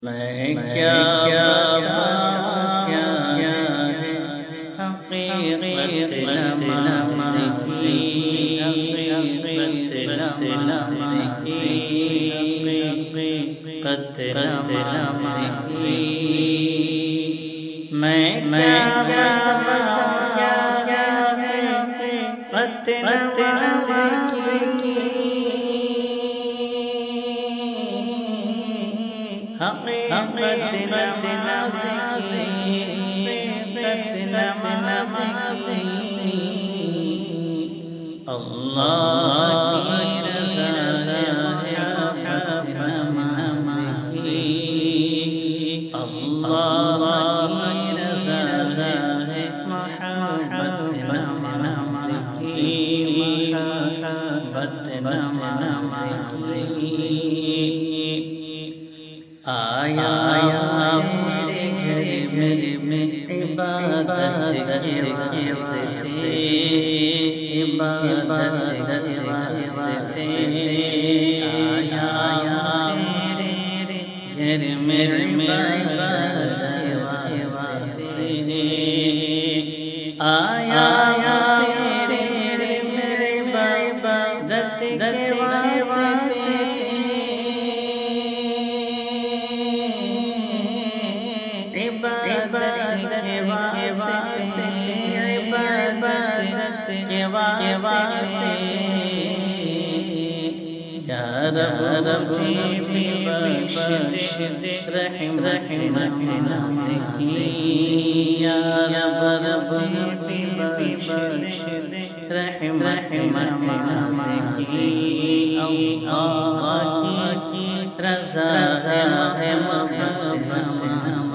میں کیا ہے حقیقت نماز کی، حقیقت نماز کی، حقیقت نماز کی۔ میں کیا ہے حقیقت نماز کی، حقیقت نماز کی، حقیقت نماز کی۔ اللہ کی رضا ہے محبت نماز کی، اللہ کی رضا ہے محبت نماز کی، محبت نماز کی۔ آیا میرے گھر میں عبادت کے واسطے، عبادت کے واسطے آیا میرے گھر میں عبادت کے واسطے آیا میرے گھر میں عبادت کے واسطے۔ عبادت کے واسطے، عبادت کے واسطے یا رب بھی بخش دے، رحمت ناز کی یا رب بھی بخش دے، رحمت ناز کی۔ اللہ کی رضا ہے محبت ناز